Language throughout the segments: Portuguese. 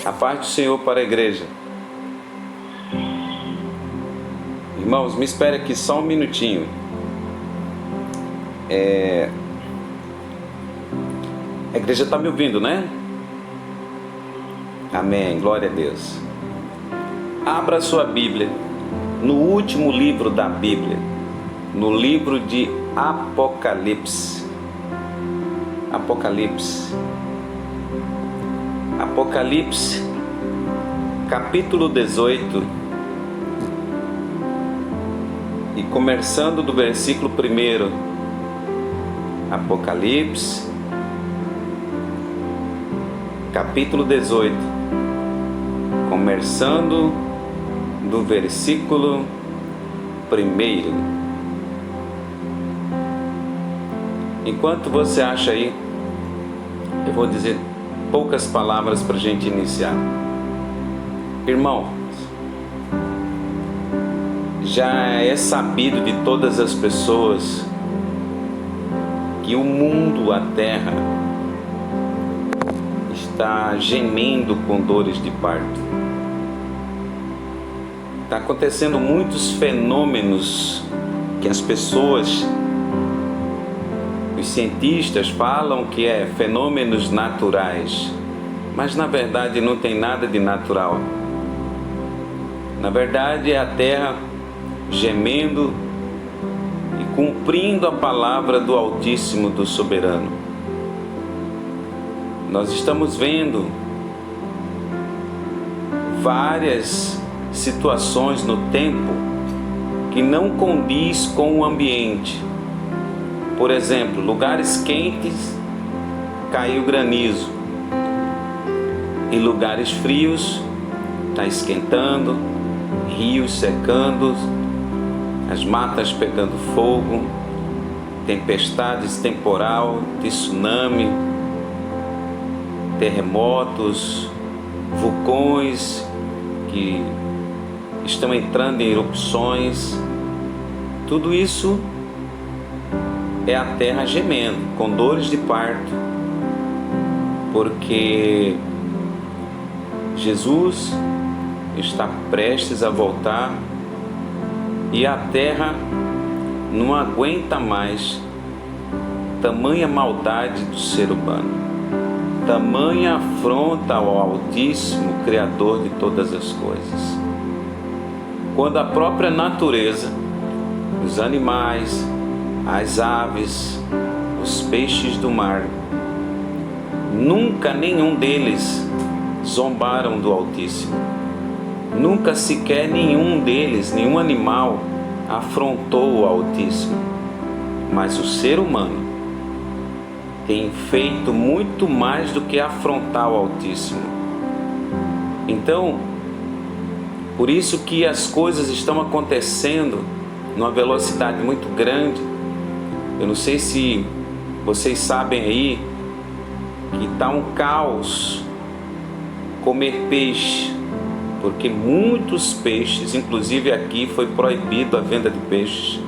A paz do Senhor para a igreja. Irmãos, me espere aqui só um minutinho. A igreja está me ouvindo, né? Amém, glória a Deus. Abra sua Bíblia no último livro da Bíblia, no livro de Apocalipse. Apocalipse, capítulo 18, e começando do versículo 1. Apocalipse, capítulo 18, começando do versículo 1. Enquanto você acha aí, eu vou dizer poucas palavras para a gente iniciar. Irmão, já é sabido de todas as pessoas que o mundo, a terra, está gemendo com dores de parto. Está acontecendo muitos fenômenos que as pessoas, os cientistas falam que é fenômenos naturais, mas na verdade não tem nada de natural. Na verdade é a terra gemendo e cumprindo a palavra do Altíssimo, do Soberano. Nós estamos vendo várias situações no tempo que não condiz com o ambiente. Por exemplo, lugares quentes caiu granizo, em lugares frios está esquentando, rios secando, as matas pegando fogo, tempestades, temporal, tsunami, terremotos, vulcões que estão entrando em erupções. Tudo isso é a terra gemendo, com dores de parto, porque Jesus está prestes a voltar e a terra não aguenta mais tamanha maldade do ser humano, tamanha afronta ao Altíssimo, Criador de todas as coisas. Quando a própria natureza, os animais, as aves, os peixes do mar, nunca nenhum deles zombaram do Altíssimo. Nunca sequer nenhum deles, nenhum animal, afrontou o Altíssimo. Mas o ser humano tem feito muito mais do que afrontar o Altíssimo. Então, por isso que as coisas estão acontecendo numa velocidade muito grande. Eu não sei se vocês sabem aí que está um caos comer peixe, porque muitos peixes, inclusive aqui foi proibido a venda de peixes,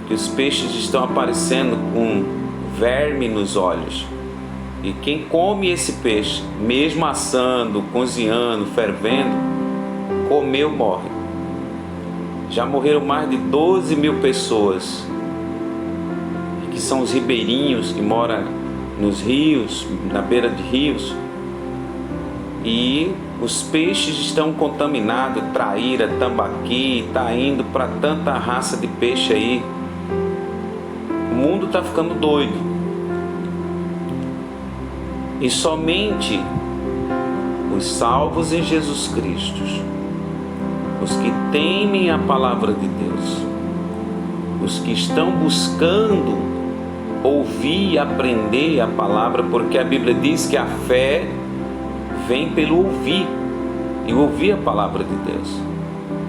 que os peixes estão aparecendo com verme nos olhos, e quem come esse peixe, mesmo assando, cozinhando, fervendo, comeu, morre. Já morreram mais de 12 mil pessoas, que são os ribeirinhos que moram nos rios, na beira de rios, e os peixes estão contaminados, traíra, tambaqui, está indo para tanta raça de peixe aí. O mundo está ficando doido. E somente os salvos em Jesus Cristo, os que temem a palavra de Deus, os que estão buscando ouvir e aprender a palavra, porque a Bíblia diz que a fé vem pelo ouvir, e ouvir a palavra de Deus.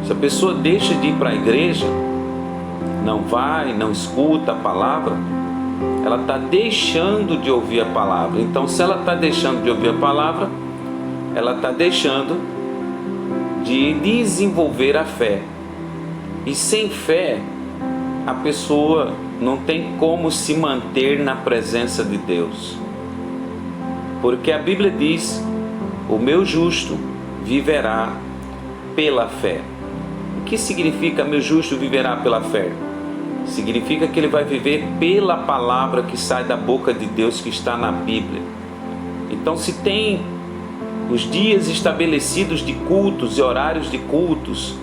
Se a pessoa deixa de ir para a igreja, não vai, não escuta a palavra, ela está deixando de ouvir a palavra. Então, se ela está deixando de ouvir a palavra, ela está deixando de desenvolver a fé. E sem fé, a pessoa não tem como se manter na presença de Deus. Porque a Bíblia diz o meu justo viverá pela fé. O que significa meu justo viverá pela fé? Significa que ele vai viver pela palavra que sai da boca de Deus, que está na Bíblia. Então, se tem os dias estabelecidos de cultos e horários de cultos,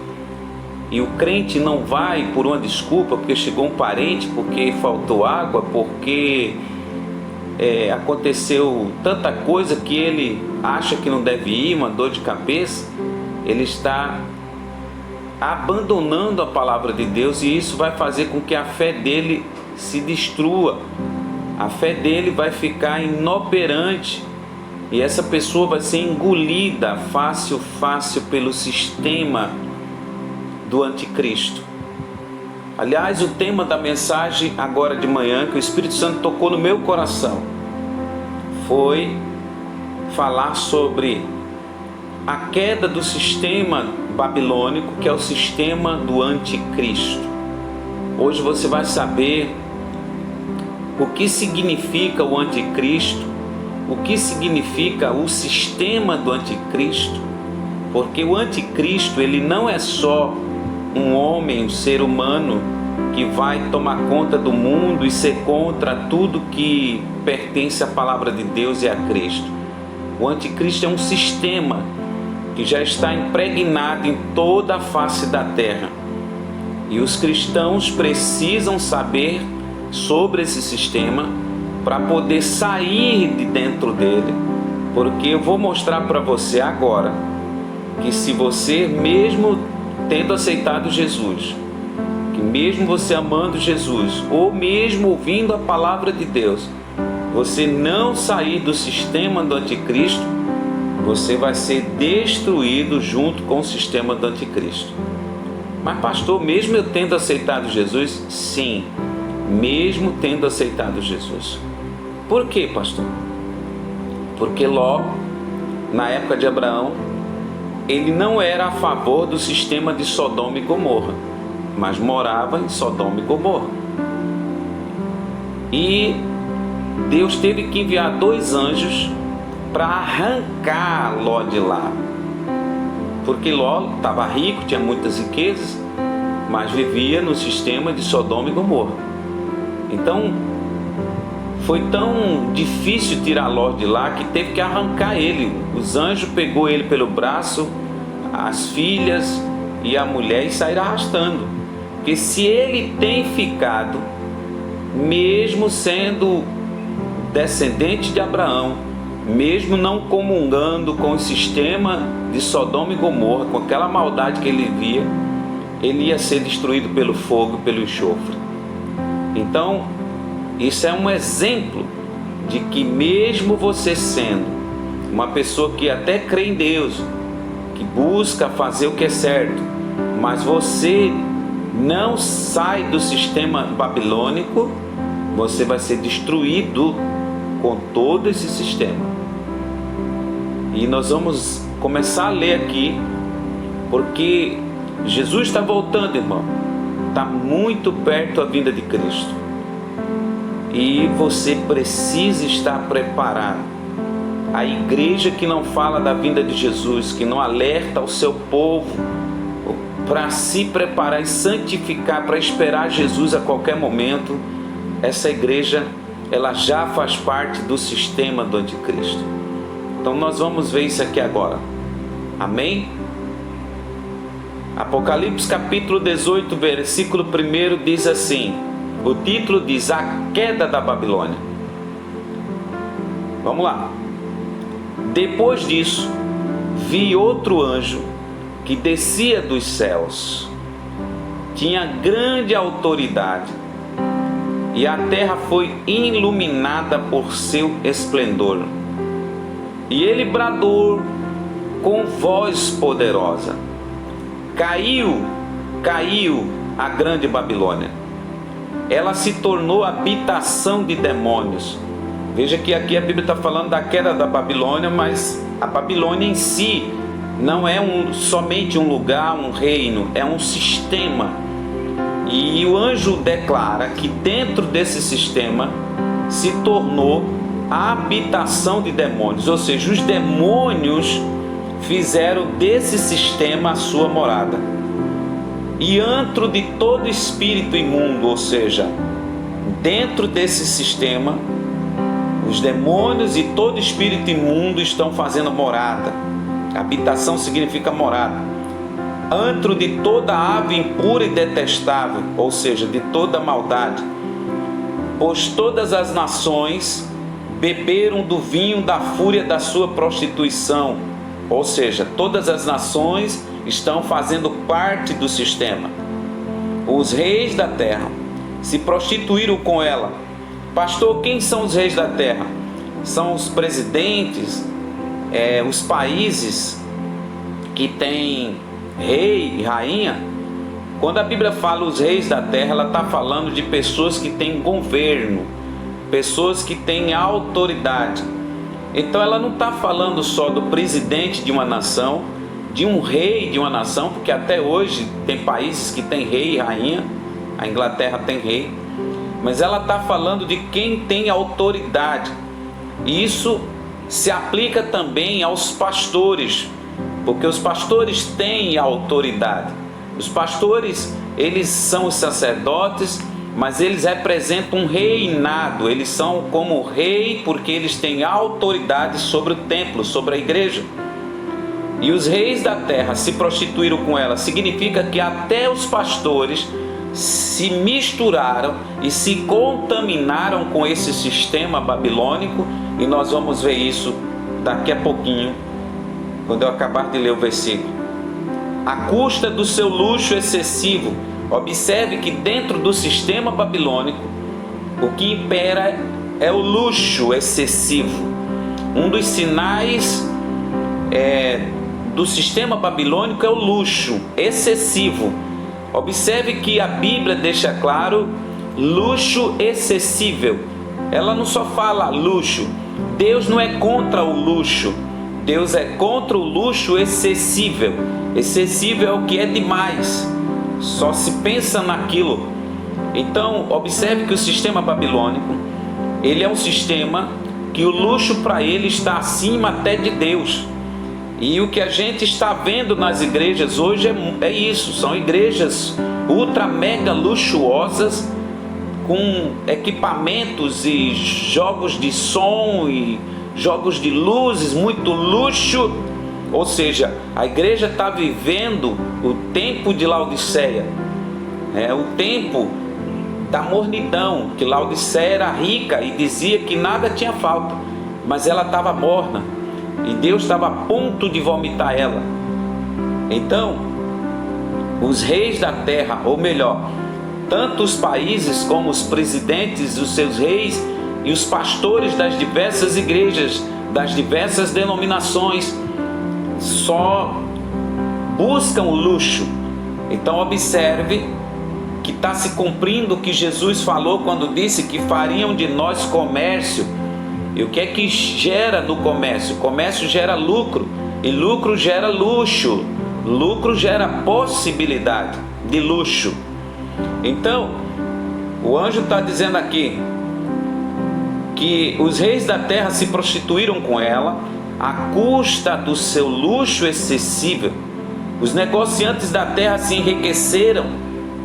e o crente não vai por uma desculpa, porque chegou um parente, porque faltou água, porque aconteceu tanta coisa que ele acha que não deve ir, uma dor de cabeça, ele está abandonando a palavra de Deus, e isso vai fazer com que a fé dele se destrua. A fé dele vai ficar inoperante, e essa pessoa vai ser engolida fácil pelo sistema do anticristo. Aliás, o tema da mensagem agora de manhã, que o Espírito Santo tocou no meu coração, foi falar sobre a queda do sistema babilônico, que é o sistema do anticristo. Hoje você vai saber o que significa o anticristo, o que significa o sistema do anticristo, porque o anticristo, ele não é só um homem, um ser humano que vai tomar conta do mundo e ser contra tudo que pertence à palavra de Deus e a Cristo. O anticristo é um sistema que já está impregnado em toda a face da terra, e os cristãos precisam saber sobre esse sistema para poder sair de dentro dele, porque eu vou mostrar para você agora que se você, mesmo tendo aceitado Jesus, que mesmo você amando Jesus, ou mesmo ouvindo a palavra de Deus, você não sair do sistema do anticristo, você vai ser destruído junto com o sistema do anticristo. Mas pastor, mesmo eu tendo aceitado Jesus? Sim, mesmo tendo aceitado Jesus. Por quê, pastor? Porque Ló, na época de Abraão, ele não era a favor do sistema de Sodoma e Gomorra, mas morava em Sodoma e Gomorra. E Deus teve que enviar 2 anjos para arrancar Ló de lá, porque Ló estava rico, tinha muitas riquezas, mas vivia no sistema de Sodoma e Gomorra. Então foi tão difícil tirar Ló de lá que teve que arrancar ele. Os anjos pegou ele pelo braço, as filhas e a mulher, e saíram arrastando. Porque se ele tem ficado, mesmo sendo descendente de Abraão, mesmo não comungando com o sistema de Sodoma e Gomorra, com aquela maldade que ele via, ele ia ser destruído pelo fogo, pelo enxofre. Então, isso é um exemplo de que mesmo você sendo uma pessoa que até crê em Deus, que busca fazer o que é certo, mas você não sai do sistema babilônico, você vai ser destruído com todo esse sistema. E nós vamos começar a ler aqui, porque Jesus está voltando, irmão. Está muito perto a vinda de Cristo. E você precisa estar preparado. A igreja que não fala da vinda de Jesus, que não alerta o seu povo para se preparar e santificar, para esperar Jesus a qualquer momento, essa igreja, ela já faz parte do sistema do anticristo. Então nós vamos ver isso aqui agora. Amém? Apocalipse capítulo 18, versículo 1 diz assim, o título diz: A queda da Babilônia. Vamos lá. Depois disso, vi outro anjo que descia dos céus. Tinha grande autoridade, e a terra foi iluminada por seu esplendor. E ele bradou com voz poderosa: Caiu a grande Babilônia. Ela se tornou habitação de demônios. Veja que aqui a Bíblia está falando da queda da Babilônia, mas a Babilônia em si não é somente um lugar, um reino, é um sistema. E o anjo declara que dentro desse sistema se tornou habitação de demônios, ou seja, os demônios fizeram desse sistema a sua morada. E antro de todo espírito imundo, ou seja, dentro desse sistema, os demônios e todo espírito imundo estão fazendo morada. Habitação significa morada. Antro de toda ave impura e detestável, ou seja, de toda maldade. Pois todas as nações beberam do vinho da fúria da sua prostituição, ou seja, todas as nações estão fazendo parte do sistema. Os reis da terra se prostituíram com ela. Pastor, quem são os reis da terra? São os presidentes, os países que têm rei e rainha. Quando a Bíblia fala os reis da terra, ela está falando de pessoas que têm governo, pessoas que têm autoridade. Então ela não está falando só do presidente de uma nação, de um rei de uma nação, porque até hoje tem países que têm rei e rainha, a Inglaterra tem rei, mas ela está falando de quem tem autoridade. E isso se aplica também aos pastores, porque os pastores têm autoridade. Os pastores, eles são os sacerdotes, mas eles representam um reinado. Eles são como rei porque eles têm autoridade sobre o templo, sobre a igreja. E os reis da terra se prostituíram com ela. Significa que até os pastores se misturaram e se contaminaram com esse sistema babilônico. E nós vamos ver isso daqui a pouquinho, quando eu acabar de ler o versículo. À custa do seu luxo excessivo. Observe que dentro do sistema babilônico, o que impera é o luxo excessivo. Um dos sinais do sistema babilônico é o luxo excessivo. Observe que a Bíblia deixa claro luxo excessível. Ela não só fala luxo. Deus não é contra o luxo. Deus é contra o luxo excessível. Excessível é o que é demais. Só se pensa naquilo. Então, observe que o sistema babilônico, ele é um sistema que o luxo para ele está acima até de Deus. E o que a gente está vendo nas igrejas hoje é isso. São igrejas ultra mega luxuosas, com equipamentos e jogos de som e jogos de luzes, muito luxo. Ou seja, a igreja está vivendo o tempo de Laodiceia, o tempo da mornidão, que Laodiceia era rica e dizia que nada tinha falta, mas ela estava morna e Deus estava a ponto de vomitar ela. Então, os reis da terra, ou melhor, tanto os países como os presidentes, os seus reis e os pastores das diversas igrejas, das diversas denominações, só buscam o luxo. Então observe que está se cumprindo o que Jesus falou quando disse que fariam de nós comércio. E o que é que gera no comércio? Comércio gera lucro, e lucro gera luxo, lucro gera possibilidade de luxo. Então o anjo está dizendo aqui que os reis da terra se prostituíram com ela à custa do seu luxo excessivo. Os negociantes da terra se enriqueceram.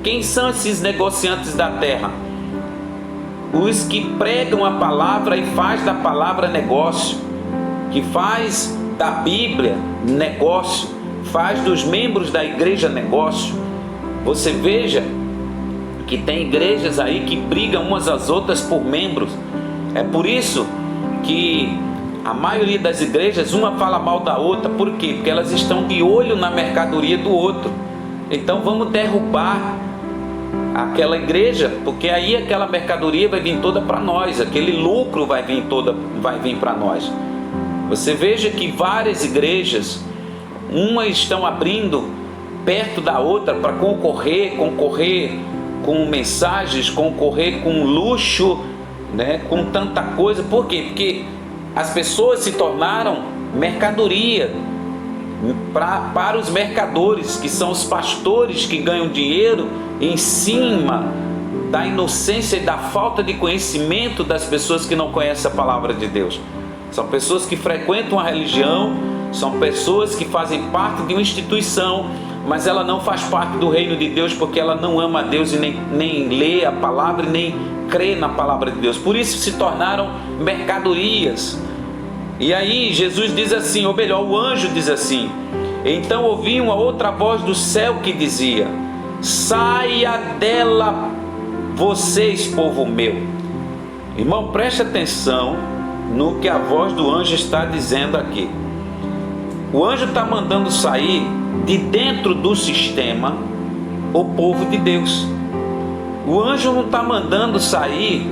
Quem são esses negociantes da terra? Os que pregam a palavra e faz da palavra negócio, que faz da Bíblia negócio, faz dos membros da igreja negócio. Você veja que tem igrejas aí que brigam umas às outras por membros. É por isso que a maioria das igrejas, uma fala mal da outra. Por quê? Porque elas estão de olho na mercadoria do outro. Então vamos derrubar aquela igreja, porque aí aquela mercadoria vai vir toda para nós, aquele lucro vai vir para nós. Você veja que várias igrejas, umas estão abrindo perto da outra para concorrer com mensagens, concorrer com luxo, com tanta coisa. Por quê? Porque as pessoas se tornaram mercadoria para os mercadores, que são os pastores que ganham dinheiro em cima da inocência e da falta de conhecimento das pessoas que não conhecem a palavra de Deus. São pessoas que frequentam a religião, são pessoas que fazem parte de uma instituição, mas ela não faz parte do reino de Deus porque ela não ama a Deus e nem lê a palavra e nem crê na palavra de Deus. Por isso se tornaram mercadorias. E aí Jesus diz assim, ou melhor, o anjo diz assim: então ouvi uma outra voz do céu que dizia: saia dela, vocês, povo meu. Irmão, preste atenção no que a voz do anjo está dizendo aqui. O anjo está mandando sair de dentro do sistema o povo de Deus. O anjo não está mandando sair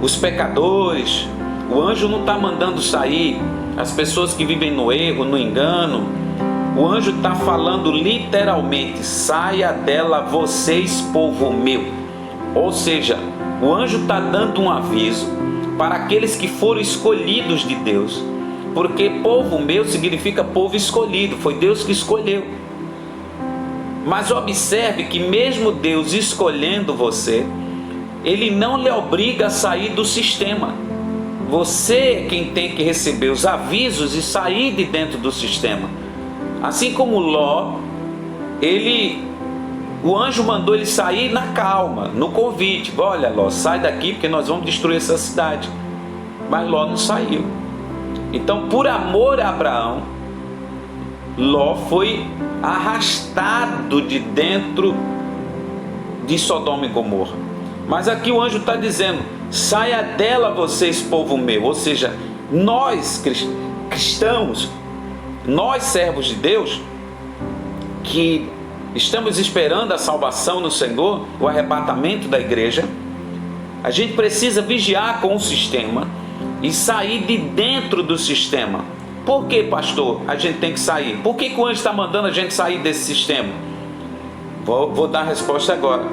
os pecadores. O anjo não está mandando sair as pessoas que vivem no erro, no engano. O anjo está falando literalmente: saia dela, vocês, povo meu. Ou seja, o anjo está dando um aviso para aqueles que foram escolhidos de Deus, porque povo meu significa povo escolhido, foi Deus que escolheu. Mas observe que mesmo Deus escolhendo você, Ele não lhe obriga a sair do sistema. Você é quem tem que receber os avisos e sair de dentro do sistema. Assim como Ló, o anjo mandou ele sair na calma, no convite: olha, Ló, sai daqui porque nós vamos destruir essa cidade. Mas Ló não saiu. Então, por amor a Abraão, Ló foi arrastado de dentro de Sodoma e Gomorra. Mas aqui o anjo está dizendo: saia dela, vocês, povo meu. Ou seja, nós cristãos, nós servos de Deus, que estamos esperando a salvação no Senhor, o arrebatamento da igreja, a gente precisa vigiar com o sistema e sair de dentro do sistema. Por que, pastor, a gente tem que sair? Por que o anjo está mandando a gente sair desse sistema? Vou dar a resposta agora.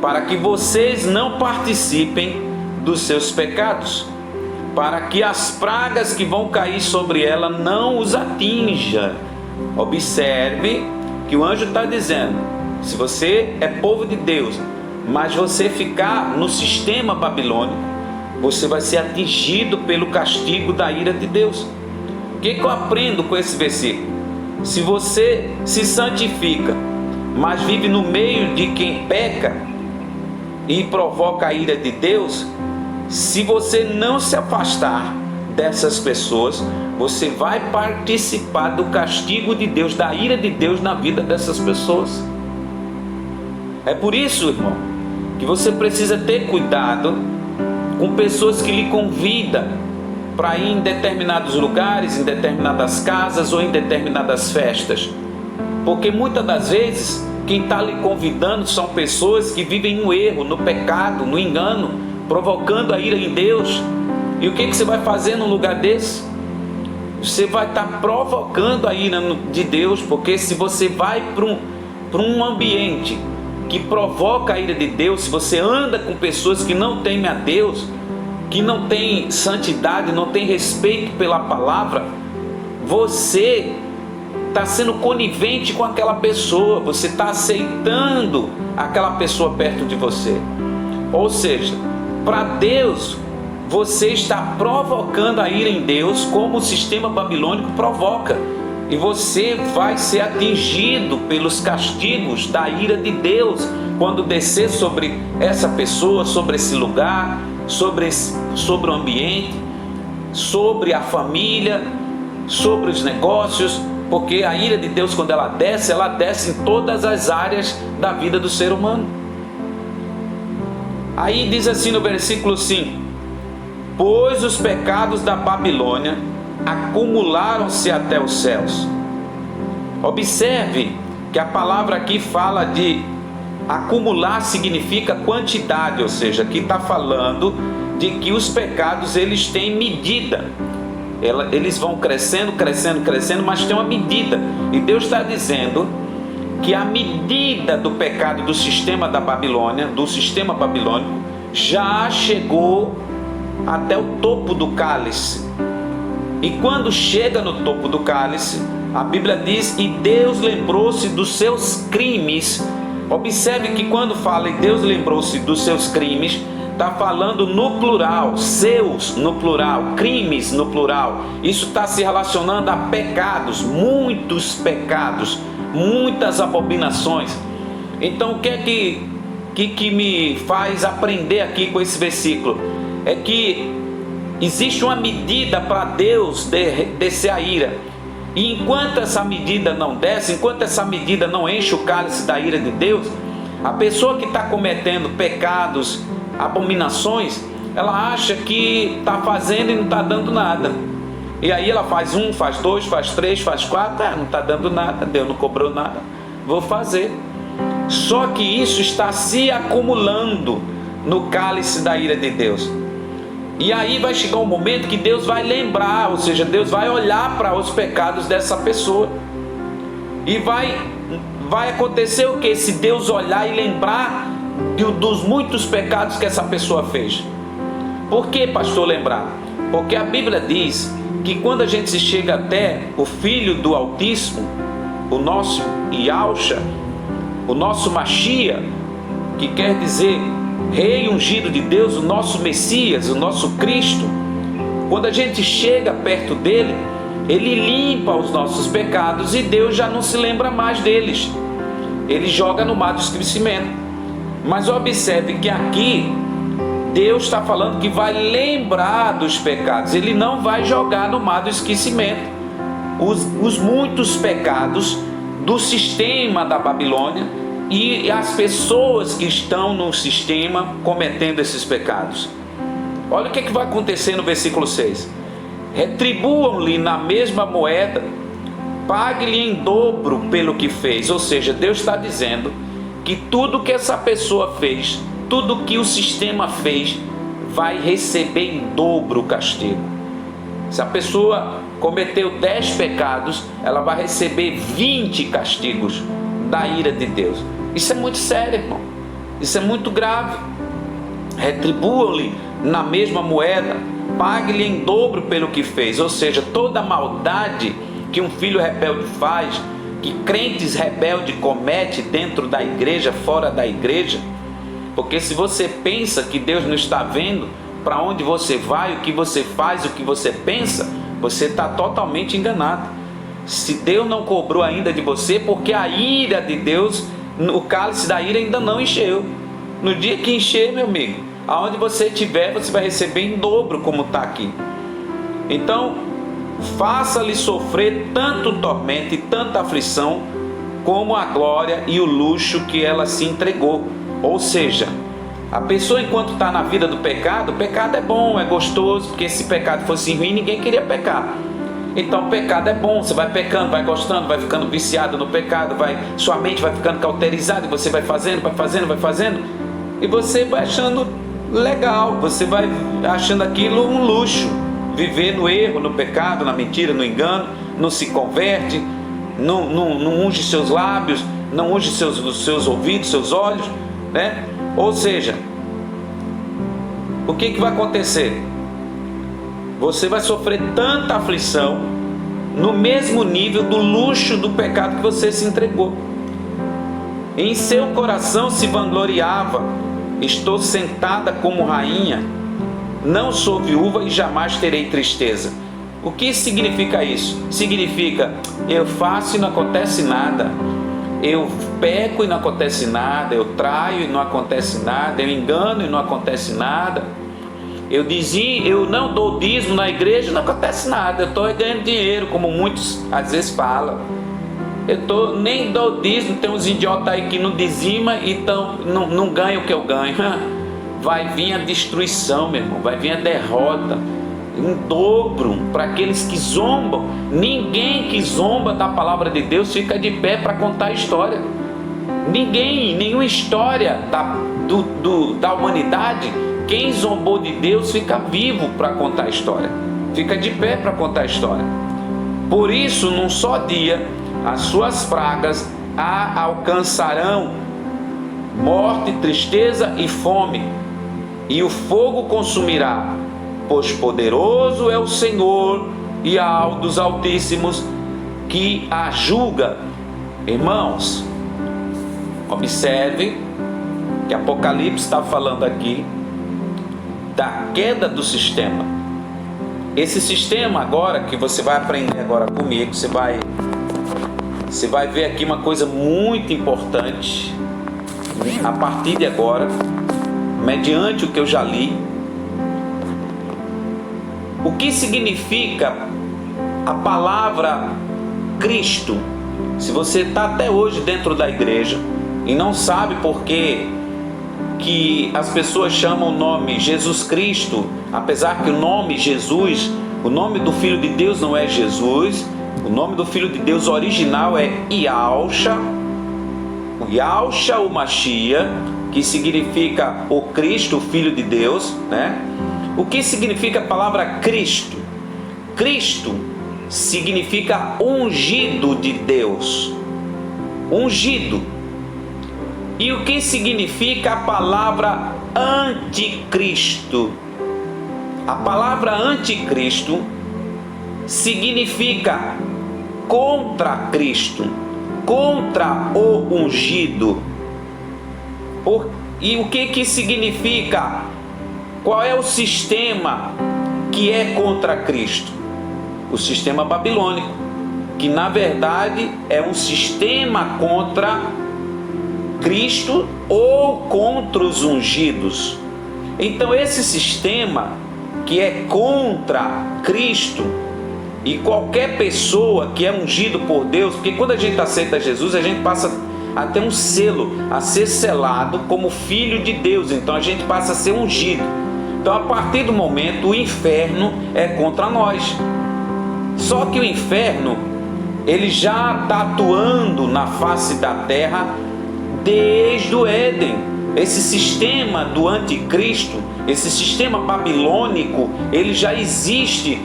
Para que vocês não participem dos seus pecados, para que as pragas que vão cair sobre ela não os atinja. Observe que o anjo está dizendo: se você é povo de Deus, mas você ficar no sistema babilônico, você vai ser atingido pelo castigo da ira de Deus. O que eu aprendo com esse versículo? Se você se santifica, mas vive no meio de quem peca e provoca a ira de Deus, se você não se afastar dessas pessoas, você vai participar do castigo de Deus, da ira de Deus na vida dessas pessoas. É por isso, irmão, que você precisa ter cuidado com pessoas que lhe convidam para ir em determinados lugares, em determinadas casas ou em determinadas festas. Porque muitas das vezes quem está lhe convidando são pessoas que vivem no erro, no pecado, no engano, provocando a ira em Deus. E o que você vai fazer num lugar desse? Você vai estar provocando a ira de Deus, porque se você vai para um ambiente que provoca a ira de Deus, se você anda com pessoas que não temem a Deus, que não tem santidade, não tem respeito pela palavra, você está sendo conivente com aquela pessoa, você está aceitando aquela pessoa perto de você. Ou seja, para Deus, você está provocando a ira em Deus, como o sistema babilônico provoca, e você vai ser atingido pelos castigos da ira de Deus quando descer sobre essa pessoa, sobre esse lugar, sobre o ambiente, sobre a família, sobre os negócios, porque a ira de Deus, quando ela desce em todas as áreas da vida do ser humano. Aí diz assim no versículo 5: pois os pecados da Babilônia acumularam-se até os céus. Observe que a palavra aqui fala de acumular, significa quantidade, ou seja, aqui está falando de que os pecados eles têm medida. Eles vão crescendo, mas tem uma medida. E Deus está dizendo que a medida do pecado do sistema da Babilônia, do sistema babilônico, já chegou até o topo do cálice. E quando chega no topo do cálice, a Bíblia diz: e Deus lembrou-se dos seus crimes Observe que quando fala e Deus lembrou-se dos seus crimes, está falando no plural, seus no plural, crimes no plural. Isso está se relacionando a pecados, muitos pecados, muitas abominações. Então o que é que me faz aprender aqui com esse versículo? É que existe uma medida para Deus descer a ira. E enquanto essa medida não desce, enquanto essa medida não enche o cálice da ira de Deus, a pessoa que está cometendo pecados, abominações, ela acha que está fazendo e não está dando nada. E aí ela faz 1, faz 2, faz 3, faz 4, não está dando nada, Deus não cobrou nada, vou fazer. Só que isso está se acumulando no cálice da ira de Deus. E aí vai chegar um momento que Deus vai lembrar, ou seja, Deus vai olhar para os pecados dessa pessoa. E vai acontecer o que? Se Deus olhar e lembrar dos muitos pecados que essa pessoa fez. Por que, pastor, lembrar? Porque a Bíblia diz que quando a gente chega até o Filho do Altíssimo, o nosso Yahshua, o nosso Mashiach, que quer dizer Rei ungido de Deus, o nosso Messias, o nosso Cristo, quando a gente chega perto dele, ele limpa os nossos pecados e Deus já não se lembra mais deles. Ele joga no mar do esquecimento. Mas observe que aqui Deus está falando que vai lembrar dos pecados. Ele não vai jogar no mar do esquecimento os muitos pecados do sistema da Babilônia e as pessoas que estão no sistema cometendo esses pecados. Olha o que vai acontecer no versículo 6. Retribuam-lhe na mesma moeda, pague-lhe em dobro pelo que fez. Ou seja, Deus está dizendo que tudo que essa pessoa fez, tudo que o sistema fez, vai receber em dobro o castigo. Se a pessoa cometeu 10 pecados, ela vai receber 20 castigos da ira de Deus. Isso é muito sério, irmão. Isso é muito grave. Retribuam-lhe na mesma moeda, pague-lhe em dobro pelo que fez. Ou seja, toda maldade que um filho rebelde faz, que crentes rebeldes cometem dentro da igreja, fora da igreja, porque se você pensa que Deus não está vendo para onde você vai, o que você faz, o que você pensa, você está totalmente enganado. Se Deus não cobrou ainda de você, porque a ira de Deus, o cálice da ira ainda não encheu. No dia que encher, meu amigo, aonde você estiver, você vai receber em dobro, como está aqui. Então, faça-lhe sofrer tanto tormento e tanta aflição, como a glória e o luxo que ela se entregou. Ou seja, a pessoa enquanto está na vida do pecado, o pecado é bom, é gostoso, porque se pecado fosse ruim, ninguém queria pecar. Então o pecado é bom, você vai pecando, vai gostando, vai ficando viciado no pecado, sua mente vai ficando cauterizada, e você vai fazendo, e você vai achando legal, você vai achando aquilo um luxo, viver no erro, no pecado, na mentira, no engano, não se converte, não unge seus lábios, não unge seus ouvidos, seus olhos, né? Ou seja, o que vai acontecer? Você vai sofrer tanta aflição no mesmo nível do luxo do pecado que você se entregou. Em seu coração se vangloriava: estou sentada como rainha, não sou viúva e jamais terei tristeza. O que significa isso? Significa: eu faço e não acontece nada, eu peco e não acontece nada, eu traio e não acontece nada, eu engano e não acontece nada, eu não dou dízimo na igreja e não acontece nada, eu estou ganhando dinheiro, como muitos às vezes falam. Nem dou dízimo, tem uns idiotas aí que não dizima e não ganham o que eu ganho. Vai vir a destruição, meu irmão, vai vir a derrota em dobro para aqueles que zombam. Ninguém que zomba da palavra de Deus fica de pé para contar a história. Nenhuma história da humanidade, quem zombou de Deus fica vivo para contar a história, fica de pé para contar a história. Por isso, num só dia, as suas pragas a alcançarão: morte, tristeza e fome, e o fogo consumirá, pois poderoso é o Senhor e a dos Altíssimos que a julga. Irmãos, Observe que Apocalipse está falando aqui da queda do sistema. Esse sistema agora, que você vai aprender agora comigo, você vai ver aqui uma coisa muito importante a partir de agora, mediante o que eu já li. O que significa a palavra Cristo? Se você está até hoje dentro da igreja e não sabe por que as pessoas chamam o nome Jesus Cristo, apesar que o nome Jesus, o nome do Filho de Deus não é Jesus, o nome do Filho de Deus original é Yahushua, o Mashiach, que significa o Cristo, o Filho de Deus, né? O que significa a palavra Cristo? Cristo significa ungido de Deus, ungido. E o que significa a palavra anticristo? A palavra anticristo significa contra Cristo, contra o ungido. E o que significa? Qual é o sistema que é contra Cristo? O sistema babilônico, que na verdade é um sistema contra Cristo ou contra os ungidos. Então esse sistema que é contra Cristo e qualquer pessoa que é ungido por Deus, porque quando a gente aceita Jesus, a gente passa a ter um selo, a ser selado como filho de Deus, então a gente passa a ser ungido. Então a partir do momento o inferno é contra nós. Só que o inferno, ele já está atuando na face da terra desde o Éden. Esse sistema do anticristo, esse sistema babilônico, ele já existe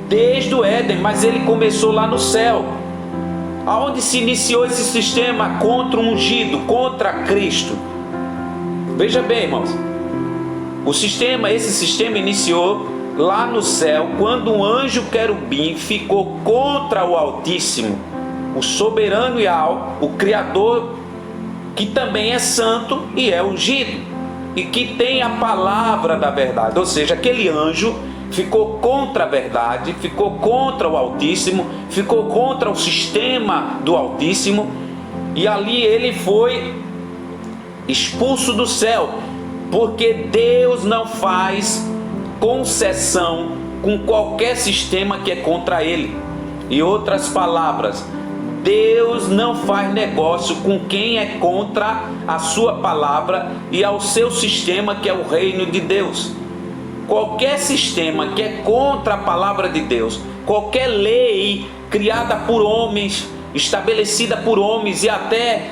desde o Éden, mas ele começou lá no céu. Aonde se iniciou esse sistema contra o ungido, contra Cristo? Veja bem, irmãos, esse sistema iniciou lá no céu, quando um anjo querubim ficou contra o Altíssimo, o soberano Yahweh, o Criador, que também é santo e é ungido, e que tem a palavra da verdade. Ou seja, aquele anjo ficou contra a verdade, ficou contra o Altíssimo, ficou contra o sistema do Altíssimo, e ali ele foi expulso do céu, porque Deus não faz concessão com qualquer sistema que é contra ele. Em outras palavras, Deus não faz negócio com quem é contra a sua palavra e ao seu sistema, que é o reino de Deus. Qualquer sistema que é contra a palavra de Deus, qualquer lei criada por homens, estabelecida por homens e até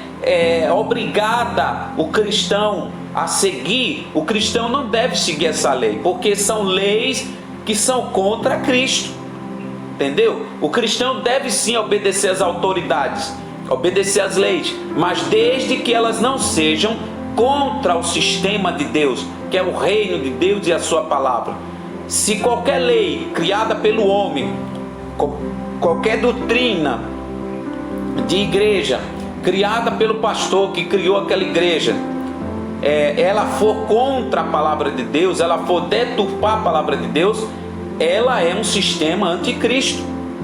obrigada o cristão a seguir, o cristão não deve seguir essa lei, porque são leis que são contra Cristo. Entendeu? O cristão deve sim obedecer às autoridades, obedecer às leis, mas desde que elas não sejam contra o sistema de Deus, que é o reino de Deus e a sua palavra. Se qualquer lei criada pelo homem, qualquer doutrina de igreja criada pelo pastor que criou aquela igreja, ela for contra a palavra de Deus, ela for deturpar a palavra de Deus, ela é um sistema anticristo.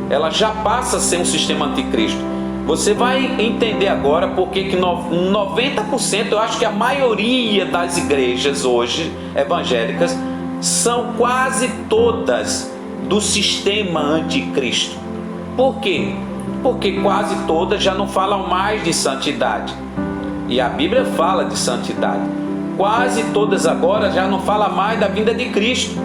Ela já passa a ser um sistema anticristo. Você vai entender agora porque que 90%, eu acho que a maioria das igrejas hoje evangélicas são quase todas do sistema anticristo. Por quê? Porque quase todas já não falam mais de santidade. E a Bíblia fala de santidade. Quase todas agora já não falam mais da vinda de Cristo.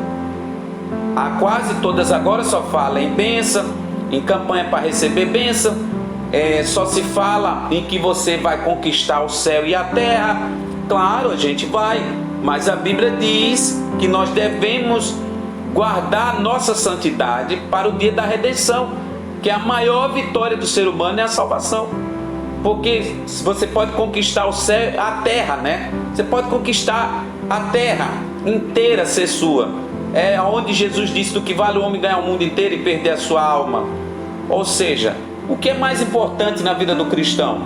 Quase todas agora só falam em bênção, em campanha para receber bênção. Só se fala em que você vai conquistar o céu e a terra. Claro, a gente vai, mas a Bíblia diz que nós devemos guardar nossa santidade para o dia da redenção, que a maior vitória do ser humano é a salvação. Porque você pode conquistar o céu, a terra, né? Você pode conquistar a terra inteira ser sua. É onde Jesus disse: do que vale o homem ganhar o mundo inteiro e perder a sua alma. Ou seja, o que é mais importante na vida do cristão?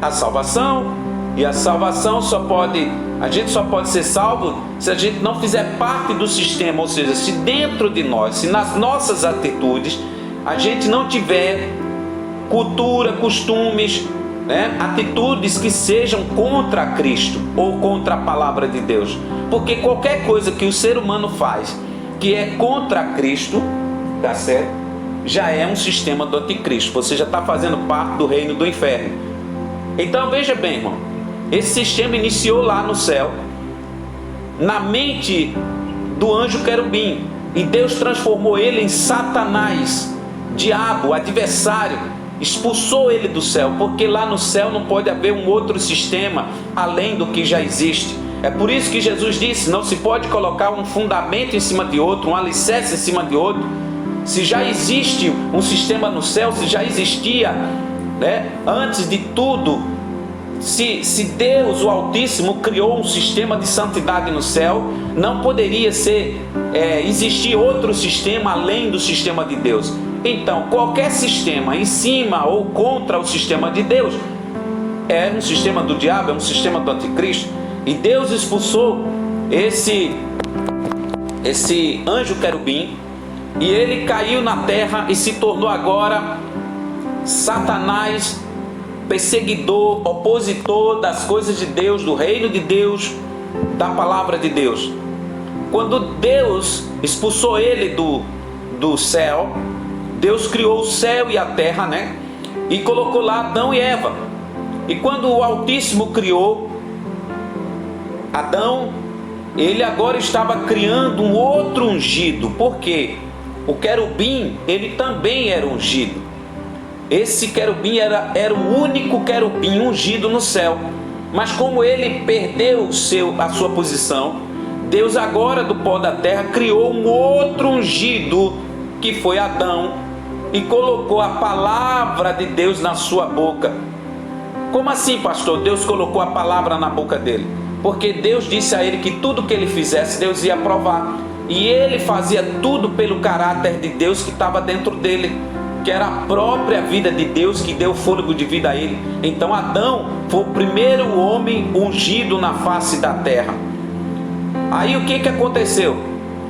A salvação E a salvação a gente só pode ser salvo se a gente não fizer parte do sistema, ou seja, se dentro de nós, se nas nossas atitudes, a gente não tiver cultura, costumes, atitudes que sejam contra Cristo ou contra a palavra de Deus. Porque qualquer coisa que o ser humano faz que é contra Cristo, tá certo? Já é um sistema do anticristo. Você já está fazendo parte do reino do inferno. Então veja bem, irmão, esse sistema iniciou lá no céu, na mente do anjo querubim, e Deus transformou ele em Satanás, diabo, adversário, expulsou ele do céu, porque lá no céu não pode haver um outro sistema além do que já existe. É por isso que Jesus disse: não se pode colocar um fundamento em cima de outro, um alicerce em cima de outro. Se já existe um sistema no céu, se já existia, antes de tudo, se Deus, o Altíssimo, criou um sistema de santidade no céu, não poderia existir outro sistema além do sistema de Deus. Então, qualquer sistema em cima ou contra o sistema de Deus é um sistema do diabo, é um sistema do anticristo. E Deus expulsou esse anjo querubim, e ele caiu na terra e se tornou agora Satanás, perseguidor, opositor das coisas de Deus, do reino de Deus, da palavra de Deus. Quando Deus expulsou ele do céu, Deus criou o céu e a terra, e colocou lá Adão e Eva. E quando o Altíssimo criou Adão, ele agora estava criando um outro ungido. Por quê? O querubim, ele também era ungido. Esse querubim era o único querubim ungido no céu. Mas como ele perdeu a sua posição, Deus agora do pó da terra criou um outro ungido, que foi Adão, e colocou a palavra de Deus na sua boca. Como assim, pastor? Deus colocou a palavra na boca dele? Porque Deus disse a ele que tudo que ele fizesse, Deus ia aprovar. E ele fazia tudo pelo caráter de Deus que estava dentro dele, que era a própria vida de Deus que deu fôlego de vida a ele. Então Adão foi o primeiro homem ungido na face da terra. Aí o que aconteceu?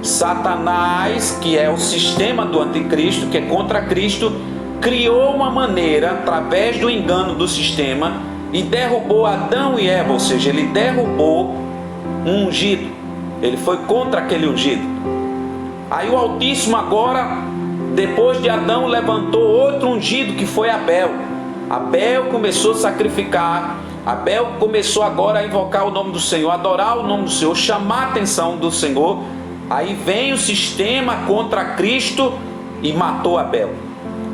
Satanás, que é o sistema do anticristo, que é contra Cristo, criou uma maneira, através do engano do sistema, e derrubou Adão e Eva, ou seja, ele derrubou um ungido. Ele foi contra aquele ungido. Aí o Altíssimo agora, depois de Adão, levantou outro ungido, que foi Abel. Abel começou a sacrificar. Abel começou agora a invocar o nome do Senhor, adorar o nome do Senhor, chamar a atenção do Senhor. Aí vem o sistema contra Cristo e matou Abel.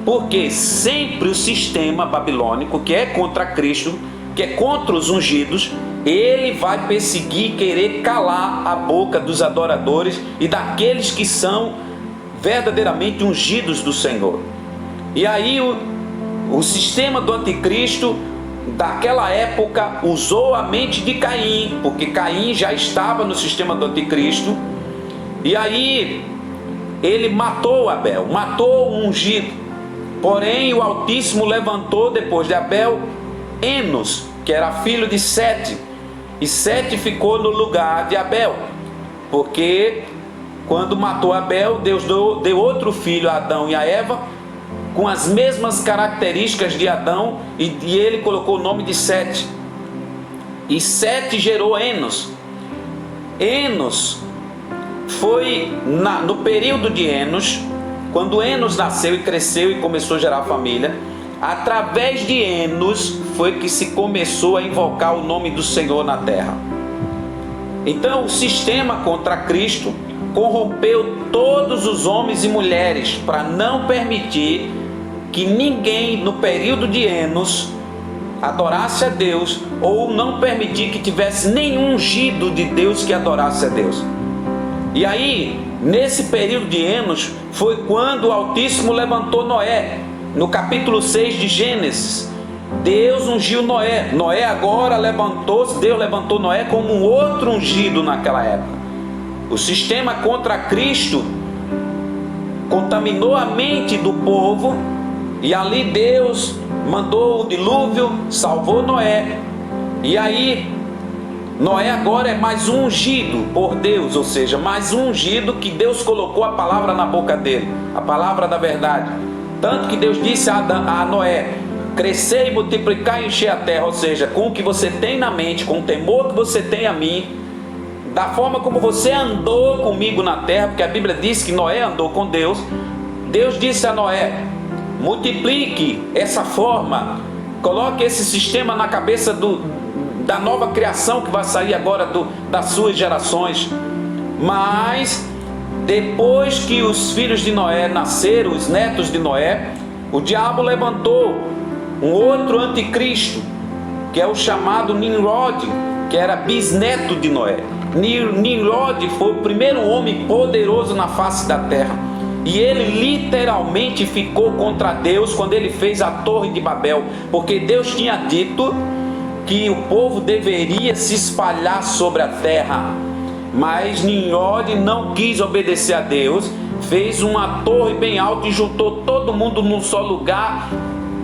Porque sempre o sistema babilônico, que é contra Cristo, que é contra os ungidos, ele vai perseguir, querer calar a boca dos adoradores e daqueles que são verdadeiramente ungidos do Senhor. E aí o sistema do anticristo daquela época usou a mente de Caim, porque Caim já estava no sistema do anticristo. E aí ele matou Abel, matou o ungido. Porém o Altíssimo levantou depois de Abel Enos, que era filho de Sete, e Sete ficou no lugar de Abel, porque quando matou Abel, Deus deu outro filho a Adão e a Eva, com as mesmas características de Adão, e ele colocou o nome de Sete. E Sete gerou Enos. Enos foi no período de Enos, quando Enos nasceu e cresceu e começou a gerar família. Através de Enos foi que se começou a invocar o nome do Senhor na terra. Então o sistema contra Cristo corrompeu todos os homens e mulheres para não permitir que ninguém no período de Enos adorasse a Deus, ou não permitir que tivesse nenhum ungido de Deus que adorasse a Deus. E aí, nesse período de Enos, foi quando o Altíssimo levantou Noé. No capítulo 6 de Gênesis, Deus ungiu Noé. Noé agora levantou-se, Deus levantou Noé como um outro ungido naquela época. O sistema contra Cristo contaminou a mente do povo, e ali Deus mandou o dilúvio, salvou Noé, E aí, Noé agora é mais um ungido por Deus, ou seja, mais um ungido que Deus colocou a palavra na boca dele, a palavra da verdade. Tanto que Deus disse a Noé: crescer e multiplicar e encher a terra, ou seja, com o que você tem na mente, com o temor que você tem a mim, da forma como você andou comigo na terra, porque a Bíblia diz que Noé andou com Deus. Deus disse a Noé: multiplique essa forma, coloque esse sistema na cabeça da nova criação que vai sair agora das suas gerações. Mas depois que os filhos de Noé nasceram, os netos de Noé, o diabo levantou um outro anticristo, que é o chamado Nimrod, que era bisneto de Noé. Nimrod foi o primeiro homem poderoso na face da terra, e ele literalmente ficou contra Deus quando ele fez a Torre de Babel, porque Deus tinha dito que o povo deveria se espalhar sobre a terra. Mas Nimrod não quis obedecer a Deus, fez uma torre bem alta e juntou todo mundo num só lugar,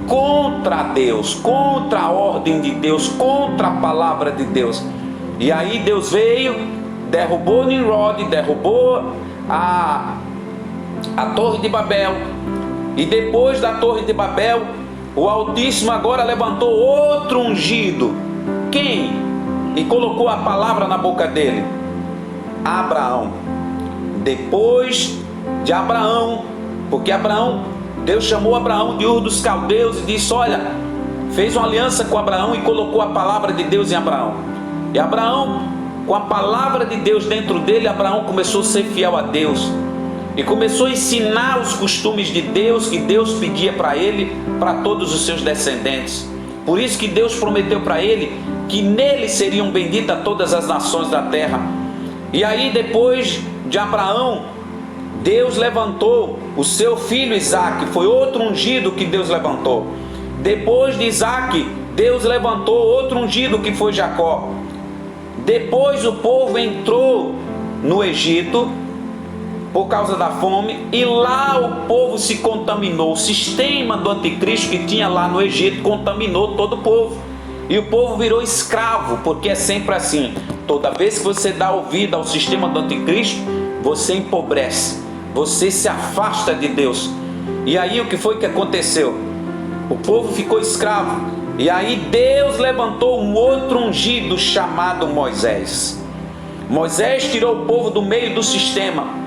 contra Deus, contra a ordem de Deus, contra a palavra de Deus. E aí Deus veio, derrubou Nimrod, derrubou a Torre de Babel. E depois da Torre de Babel, o Altíssimo agora levantou outro ungido. Quem? E colocou a palavra na boca dele: Abraão. Depois de Abraão, porque Deus chamou Abraão de Ur dos Caldeus e disse: olha, fez uma aliança com Abraão e colocou a palavra de Deus em Abraão. E Abraão, com a palavra de Deus dentro dele, Abraão começou a ser fiel a Deus e começou a ensinar os costumes de Deus que Deus pedia para ele, para todos os seus descendentes. Por isso que Deus prometeu para ele que nele seriam benditas todas as nações da terra. E aí, depois de Abraão, Deus levantou o seu filho Isaque, foi outro ungido que Deus levantou. Depois de Isaque, Deus levantou outro ungido que foi Jacó. Depois o povo entrou no Egito por causa da fome, e lá o povo se contaminou. O sistema do anticristo que tinha lá no Egito contaminou todo o povo, e o povo virou escravo, porque é sempre assim: toda vez que você dá ouvido ao sistema do anticristo, você empobrece, você se afasta de Deus. E aí o que foi que aconteceu? O povo ficou escravo, e aí Deus levantou um outro ungido chamado Moisés. Moisés tirou o povo do meio do sistema,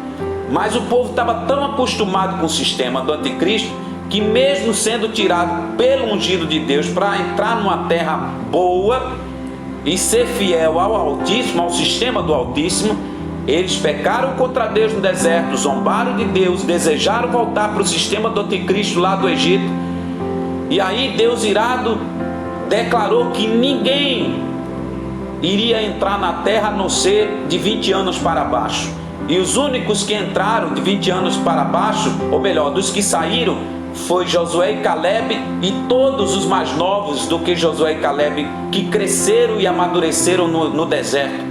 mas o povo estava tão acostumado com o sistema do anticristo que, mesmo sendo tirado pelo ungido de Deus para entrar numa terra boa e ser fiel ao Altíssimo, ao sistema do Altíssimo, eles pecaram contra Deus no deserto, zombaram de Deus, desejaram voltar para o sistema do anticristo lá do Egito. E aí Deus, irado, declarou que ninguém iria entrar na terra a não ser de 20 anos para baixo. E os únicos que entraram de 20 anos para baixo, ou melhor, dos que saíram, foi Josué e Caleb, e todos os mais novos do que Josué e Caleb, que cresceram e amadureceram no deserto.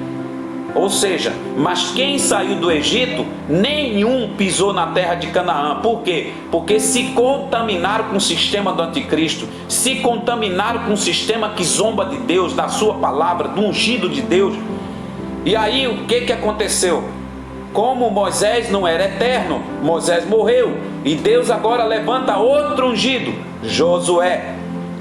Ou seja, mas quem saiu do Egito, nenhum pisou na terra de Canaã. Por quê? Porque se contaminaram com o sistema do anticristo, se contaminaram com o sistema que zomba de Deus, da sua palavra, do ungido de Deus. E aí o que aconteceu? Como Moisés não era eterno, Moisés morreu, e Deus agora levanta outro ungido, Josué.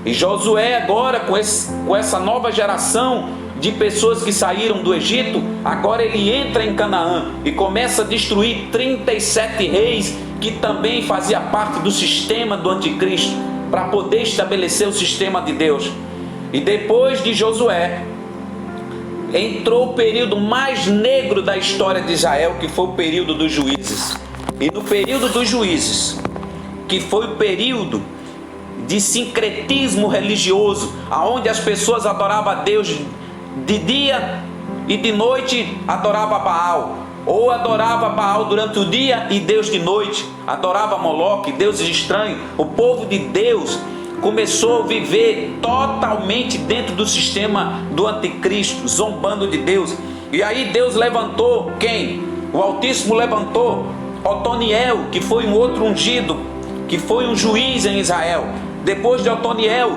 E Josué agora, com essa nova geração de pessoas que saíram do Egito, agora ele entra em Canaã e começa a destruir 37 reis que também faziam parte do sistema do anticristo, para poder estabelecer o sistema de Deus. E depois de Josué, entrou o período mais negro da história de Israel, que foi o período dos juízes. E no período dos juízes, que foi o período de sincretismo religioso, aonde as pessoas adoravam a Deus de dia e de noite, adorava Baal, ou adorava Baal durante o dia e Deus de noite, adorava Moloque, deuses estranhos. O povo de Deus começou a viver totalmente dentro do sistema do anticristo, zombando de Deus. E aí Deus levantou quem? O Altíssimo levantou Otoniel, que foi um outro ungido, que foi um juiz em Israel. Depois de Otoniel,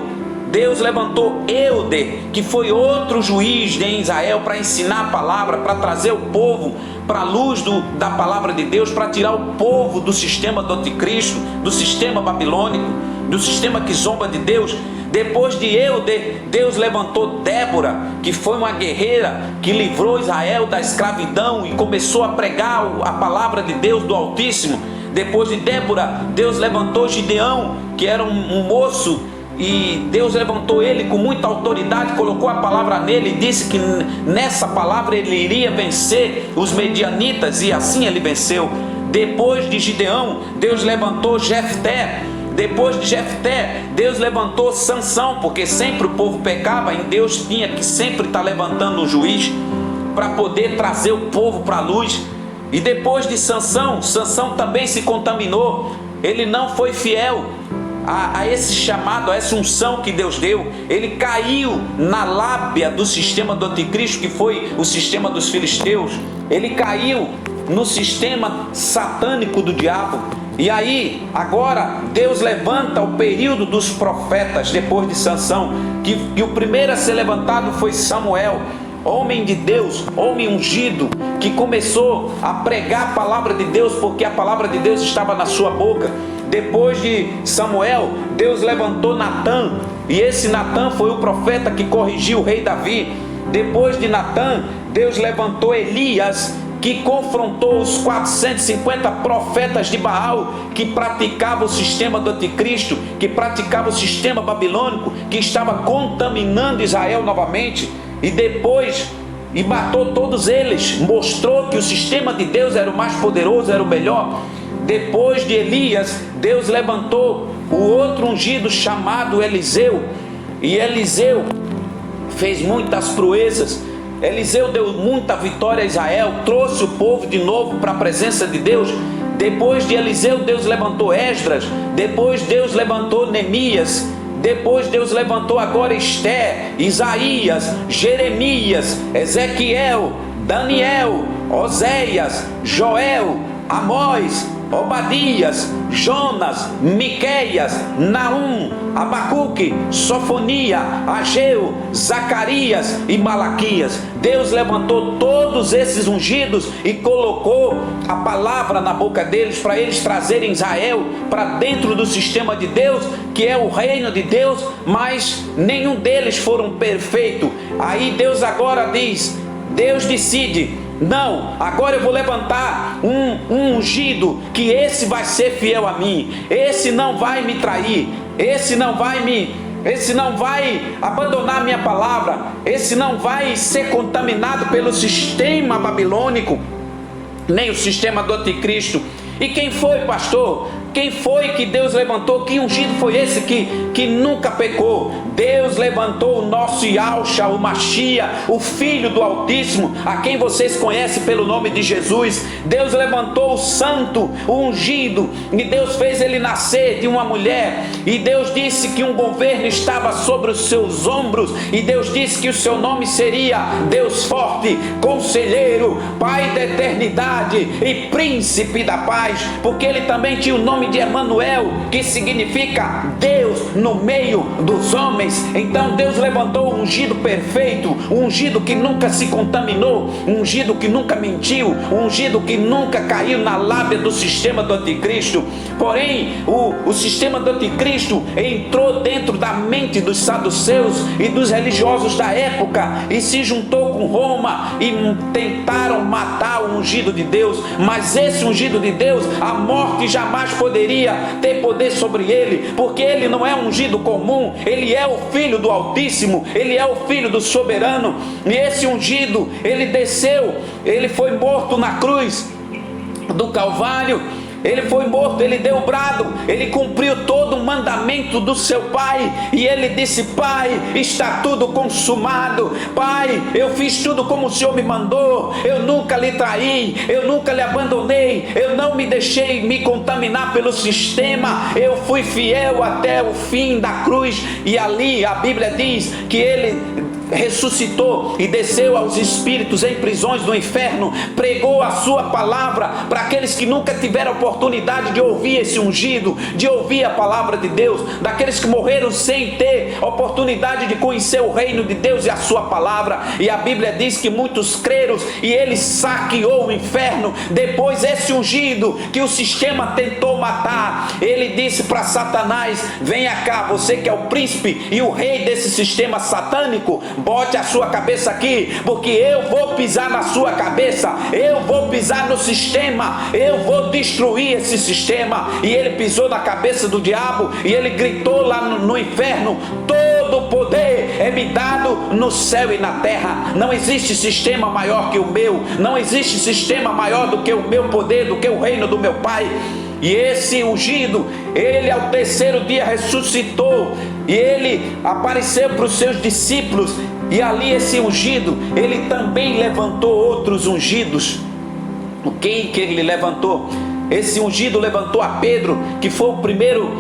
Deus levantou Eude, que foi outro juiz em Israel, para ensinar a palavra, para trazer o povo para a luz da palavra de Deus, para tirar o povo do sistema do anticristo, do sistema babilônico, do sistema que zomba de Deus. Depois de Eude, Deus levantou Débora, que foi uma guerreira que livrou Israel da escravidão e começou a pregar a palavra de Deus do Altíssimo. Depois de Débora, Deus levantou Gideão, que era um moço, e Deus levantou ele com muita autoridade, colocou a palavra nele e disse que nessa palavra ele iria vencer os medianitas, e assim ele venceu. Depois de Gideão, Deus levantou Jefté. Depois de Jefté, Deus levantou Sansão, porque sempre o povo pecava e Deus tinha que sempre estar levantando um juiz para poder trazer o povo para a luz. E depois de Sansão, Sansão também se contaminou, ele não foi fiel a esse chamado, a essa unção que Deus deu. Ele caiu na lábia do sistema do anticristo, que foi o sistema dos filisteus. Ele caiu no sistema satânico do diabo. E aí, agora, Deus levanta o período dos profetas depois de Sansão, que o primeiro a ser levantado foi Samuel, homem de Deus, homem ungido, que começou a pregar a palavra de Deus, porque a palavra de Deus estava na sua boca. Depois de Samuel, Deus levantou Natã, e esse Natã foi o profeta que corrigiu o rei Davi. Depois de Natã, Deus levantou Elias, que confrontou os 450 profetas de Baal, que praticavam o sistema do anticristo, que praticava o sistema babilônico, que estava contaminando Israel novamente. E depois, e matou todos eles, mostrou que o sistema de Deus era o mais poderoso, era o melhor. Depois de Elias, Deus levantou o outro ungido chamado Eliseu, e Eliseu fez muitas proezas. Eliseu deu muita vitória a Israel, trouxe o povo de novo para a presença de Deus. Depois de Eliseu, Deus levantou Esdras. Depois Deus levantou Neemias. Depois Deus levantou agora Esté, Isaías, Jeremias, Ezequiel, Daniel, Oséias, Joel, Amós, Obadias, Jonas, Miqueias, Naum, Abacuque, Sofonia, Ageu, Zacarias e Malaquias. Deus levantou todos esses ungidos e colocou a palavra na boca deles, para eles trazerem Israel para dentro do sistema de Deus, que é o reino de Deus, mas nenhum deles foram perfeitos. Aí Deus agora diz, Deus decide: não, agora eu vou levantar um ungido, que esse vai ser fiel a mim, esse não vai me trair, esse não vai abandonar minha palavra, esse não vai ser contaminado pelo sistema babilônico, nem o sistema do anticristo. E quem foi, pastor? Quem foi que Deus levantou? Que ungido foi esse que nunca pecou? Deus levantou o nosso Yahshua, o Machia, o Filho do Altíssimo, a quem vocês conhecem pelo nome de Jesus. Deus levantou o Santo, o ungido, e Deus fez ele nascer de uma mulher, e Deus disse que um governo estava sobre os seus ombros, e Deus disse que o seu nome seria Deus Forte, Conselheiro, Pai da Eternidade e Príncipe da Paz, porque ele também tinha o nome de Emanuel, que significa Deus no meio dos homens. Então Deus levantou o ungido perfeito, um ungido que nunca se contaminou, um ungido que nunca mentiu, um ungido que nunca caiu na lábia do sistema do anticristo. Porém, o sistema do anticristo entrou dentro da mente dos saduceus e dos religiosos da época, e se juntou com Roma, e tentaram matar o ungido de Deus. Mas esse ungido de Deus, a morte jamais poderia ter poder sobre ele, porque ele não é um ungido comum, ele é o Filho do Altíssimo, ele é o Filho do Soberano. E esse ungido, ele desceu, ele foi morto na cruz do Calvário. Ele foi morto, ele deu o brado, ele cumpriu todo o mandamento do seu Pai, e ele disse: Pai, está tudo consumado. Pai, eu fiz tudo como o Senhor me mandou, eu nunca lhe traí, eu nunca lhe abandonei, eu não me deixei me contaminar pelo sistema, eu fui fiel até o fim da cruz. E ali a Bíblia diz que ele ressuscitou e desceu aos espíritos em prisões do inferno, pregou a sua palavra para aqueles que nunca tiveram oportunidade de ouvir esse ungido, de ouvir a palavra de Deus, daqueles que morreram sem ter oportunidade de conhecer o reino de Deus e a sua palavra. E a Bíblia diz que muitos creram e ele saqueou o inferno. Depois esse ungido que o sistema tentou matar, ele disse para Satanás: venha cá, você que é o príncipe e o rei desse sistema satânico, bote a sua cabeça aqui, porque eu vou pisar na sua cabeça, eu vou pisar no sistema, eu vou destruir esse sistema. E ele pisou na cabeça do diabo e ele gritou lá no inferno: todo o poder é me dado no céu e na terra. Não existe sistema maior que o meu, não existe sistema maior do que o meu poder, do que o reino do meu Pai. E esse ungido, ele ao terceiro dia ressuscitou e ele apareceu para os seus discípulos. E ali esse ungido, ele também levantou outros ungidos. Quem que ele levantou? Esse ungido levantou a Pedro, que foi o primeiro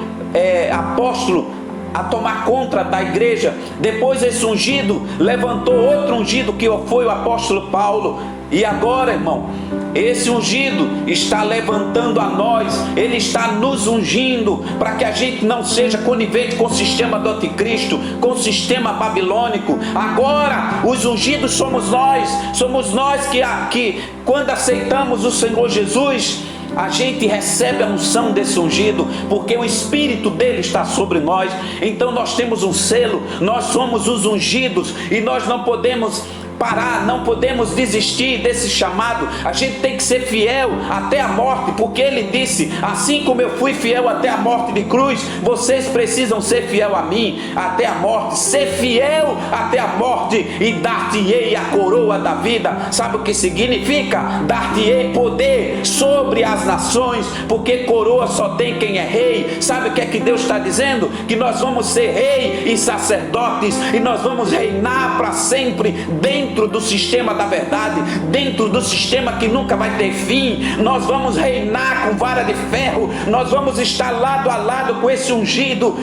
apóstolo a tomar conta da igreja. Depois esse ungido levantou outro ungido, que foi o apóstolo Paulo. E agora, irmão, esse ungido está levantando a nós, ele está nos ungindo para que a gente não seja conivente com o sistema do anticristo, com o sistema babilônico. Agora os ungidos somos nós que quando aceitamos o Senhor Jesus, a gente recebe a unção desse ungido, porque o Espírito dele está sobre nós. Então nós temos um selo, nós somos os ungidos e nós não podemos parar, não podemos desistir desse chamado. A gente tem que ser fiel até a morte, porque ele disse: assim como eu fui fiel até a morte de cruz, vocês precisam ser fiel a mim até a morte. Ser fiel até a morte, e dar-te-ei a coroa da vida. Sabe o que significa? Dar-te-ei poder sobre as nações, porque coroa só tem quem é rei. Sabe o que é que Deus está dizendo? Que nós vamos ser rei e sacerdotes, e nós vamos reinar para sempre dentro do sistema da verdade, dentro do sistema que nunca vai ter fim. Nós vamos reinar com vara de ferro, nós vamos estar lado a lado com esse ungido.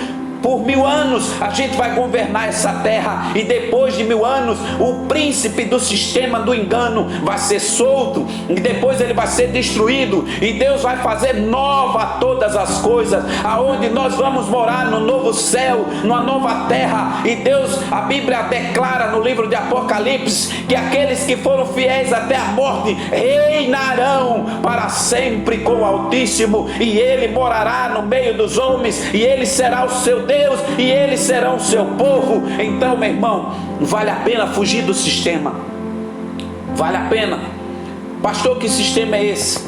Por 1000 anos a gente vai governar essa terra, e depois de 1000 anos o príncipe do sistema do engano vai ser solto, e depois ele vai ser destruído, e Deus vai fazer nova todas as coisas, aonde nós vamos morar no novo céu, numa nova terra. E Deus, a Bíblia declara no livro de Apocalipse que aqueles que foram fiéis até a morte reinarão para sempre com o Altíssimo, e ele morará no meio dos homens, e ele será o seu Deus, e eles serão o seu povo. Então, meu irmão, vale a pena fugir do sistema, vale a pena. Pastor, que sistema é esse?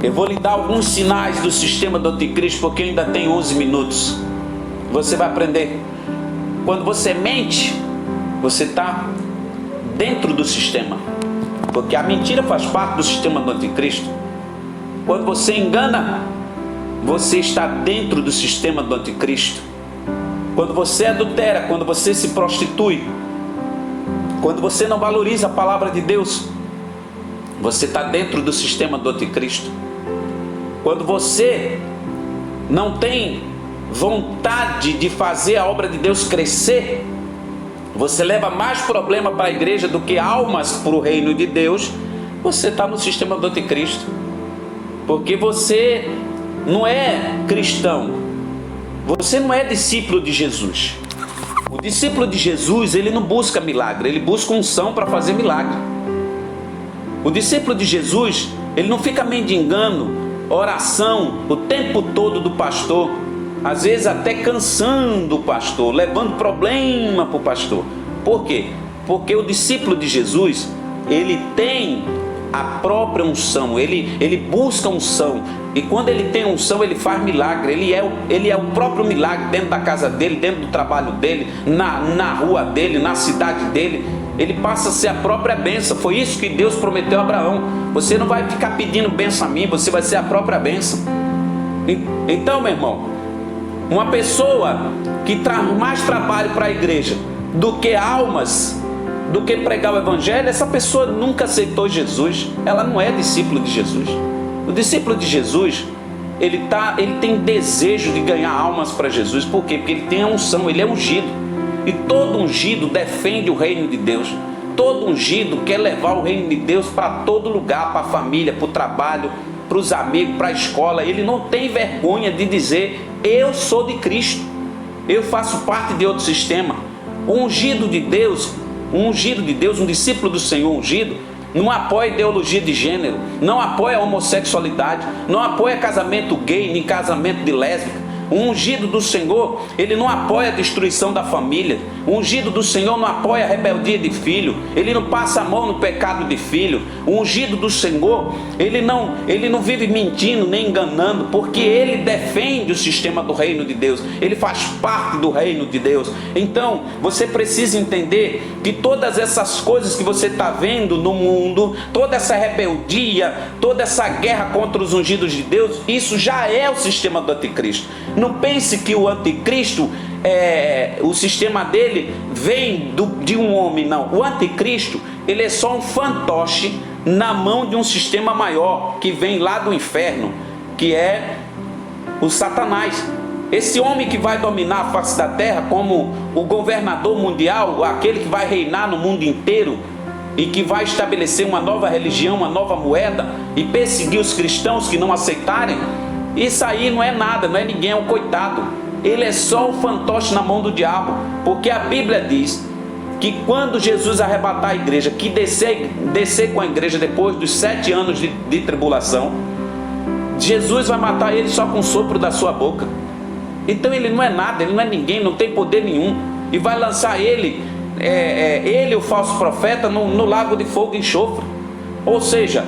Eu vou lhe dar alguns sinais do sistema do anticristo, porque ainda tem 11 minutos. Você vai aprender. Quando você mente, você está dentro do sistema, porque a mentira faz parte do sistema do anticristo. Quando você engana, você está dentro do sistema do anticristo. Quando você adultera, quando você se prostitui, quando você não valoriza a palavra de Deus, você está dentro do sistema do anticristo. Quando você não tem vontade de fazer a obra de Deus crescer, você leva mais problema para a igreja do que almas para o reino de Deus, você está no sistema do anticristo. Porque você não é cristão, você não é discípulo de Jesus. O discípulo de Jesus, ele não busca milagre, ele busca unção para fazer milagre. O discípulo de Jesus, ele não fica mendigando oração o tempo todo do pastor, às vezes até cansando o pastor, levando problema para o pastor. Por quê? Porque o discípulo de Jesus, ele tem a própria unção, ele busca unção, e quando ele tem unção, ele faz milagre. Ele é o próprio milagre dentro da casa dele, dentro do trabalho dele, na rua dele, na cidade dele. Ele passa a ser a própria bênção. Foi isso que Deus prometeu a Abraão: você não vai ficar pedindo bênção a mim, você vai ser a própria bênção. Então, meu irmão, uma pessoa que traz mais trabalho para a igreja do que almas, do que pregar o evangelho, essa pessoa nunca aceitou Jesus, ela não é discípulo de Jesus. O discípulo de Jesus, ele tem desejo de ganhar almas para Jesus. Por quê? Porque ele tem a unção, ele é ungido. E todo ungido defende o reino de Deus. Todo ungido quer levar o reino de Deus para todo lugar, para a família, para o trabalho, para os amigos, para a escola. Ele não tem vergonha de dizer: eu sou de Cristo, eu faço parte de outro sistema. O ungido de Deus, um discípulo do Senhor ungido, não apoia ideologia de gênero, não apoia a homossexualidade, não apoia casamento gay, nem casamento de lésbica. O ungido do Senhor, ele não apoia a destruição da família. O ungido do Senhor não apoia a rebeldia de filho. Ele não passa a mão no pecado de filho. O ungido do Senhor, ele não vive mentindo nem enganando, porque ele defende o sistema do reino de Deus. Ele faz parte do reino de Deus. Então, você precisa entender que todas essas coisas que você está vendo no mundo, toda essa rebeldia, toda essa guerra contra os ungidos de Deus, isso já é o sistema do anticristo. Não pense que o anticristo, o sistema dele vem de um homem, não. O anticristo, ele é só um fantoche na mão de um sistema maior, que vem lá do inferno, que é o Satanás. Esse homem que vai dominar a face da terra como o governador mundial, aquele que vai reinar no mundo inteiro e que vai estabelecer uma nova religião, uma nova moeda e perseguir os cristãos que não aceitarem, isso aí não é nada, não é ninguém, é um coitado. Ele é só um fantoche na mão do diabo, porque a Bíblia diz que quando Jesus arrebatar a igreja, que descer com a igreja depois dos 7 anos de tribulação, Jesus vai matar ele só com o sopro da sua boca. Então ele não é nada, ele não é ninguém, não tem poder nenhum, e vai lançar ele, o falso profeta, no lago de fogo e enxofre. Ou seja,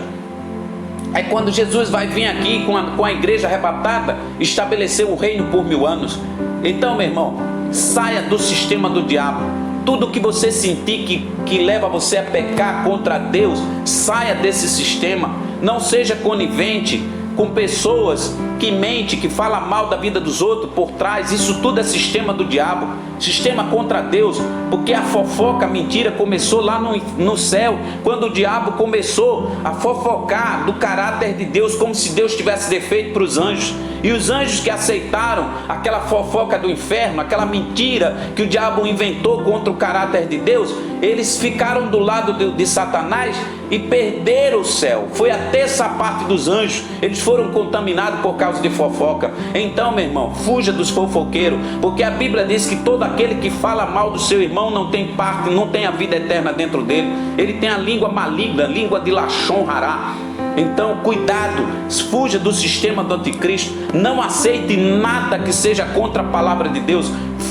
é quando Jesus vai vir aqui com a igreja arrebatada, estabelecer o reino por 1000 anos. Então, meu irmão, saia do sistema do diabo. Tudo que você sentir que leva você a pecar contra Deus, saia desse sistema. Não seja conivente com pessoas que mentem, que falam mal da vida dos outros por trás. Isso tudo é sistema do diabo, sistema contra Deus, porque a fofoca, a mentira começou lá no céu, quando o diabo começou a fofocar do caráter de Deus, como se Deus tivesse defeito para os anjos. E os anjos que aceitaram aquela fofoca do inferno, aquela mentira que o diabo inventou contra o caráter de Deus, eles ficaram do lado de Satanás e perderam o céu. Foi a terça parte dos anjos, eles foram contaminados por causa de fofoca. Então, meu irmão, fuja dos fofoqueiros, porque a Bíblia diz que todo aquele que fala mal do seu irmão não tem parte, não tem a vida eterna dentro dele. Ele tem a língua maligna, língua de Lachon Hará. Então, cuidado, fuja do sistema do anticristo, não aceite nada que seja contra a palavra de Deus,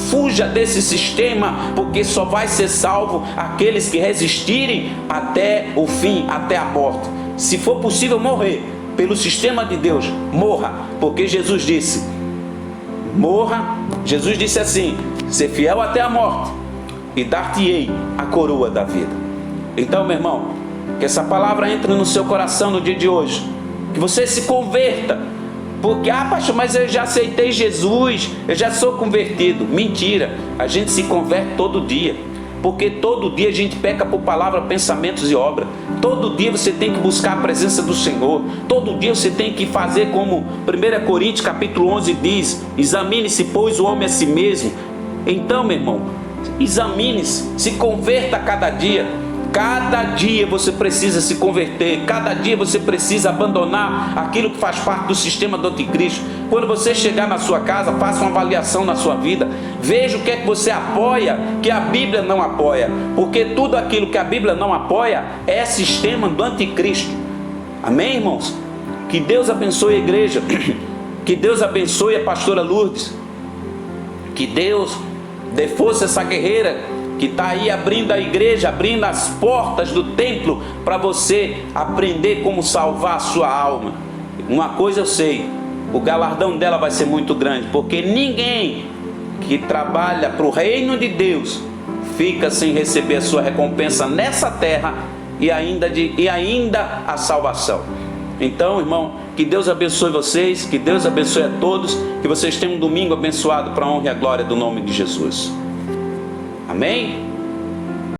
fuja desse sistema, porque só vai ser salvo aqueles que resistirem até o fim, até a morte. Se for possível morrer pelo sistema de Deus, morra, porque Jesus disse, morra. Jesus disse assim: ser fiel até a morte e dar-te-ei a coroa da vida. Então, meu irmão, que essa palavra entre no seu coração no dia de hoje, que você se converta, porque, pastor, mas eu já aceitei Jesus, eu já sou convertido. Mentira, a gente se converte todo dia, porque todo dia a gente peca por palavra, pensamentos e obra. Todo dia você tem que buscar a presença do Senhor, todo dia você tem que fazer como 1 Coríntios capítulo 11 diz: examine-se, pois, o homem a si mesmo. Então, meu irmão, examine-se, se converta a cada dia. Cada dia você precisa se converter, cada dia você precisa abandonar aquilo que faz parte do sistema do anticristo. Quando você chegar na sua casa, faça uma avaliação na sua vida, veja o que é que você apoia, que a Bíblia não apoia, porque tudo aquilo que a Bíblia não apoia é sistema do anticristo. Amém, irmãos? Que Deus abençoe a igreja, que Deus abençoe a pastora Lourdes, que Deus dê força a essa guerreira que está aí abrindo a igreja, abrindo as portas do templo para você aprender como salvar a sua alma. Uma coisa eu sei, o galardão dela vai ser muito grande, porque ninguém que trabalha para o reino de Deus fica sem receber a sua recompensa nessa terra e ainda a salvação. Então, irmão, que Deus abençoe vocês, que Deus abençoe a todos, que vocês tenham um domingo abençoado para a honra e a glória do nome de Jesus. Amém?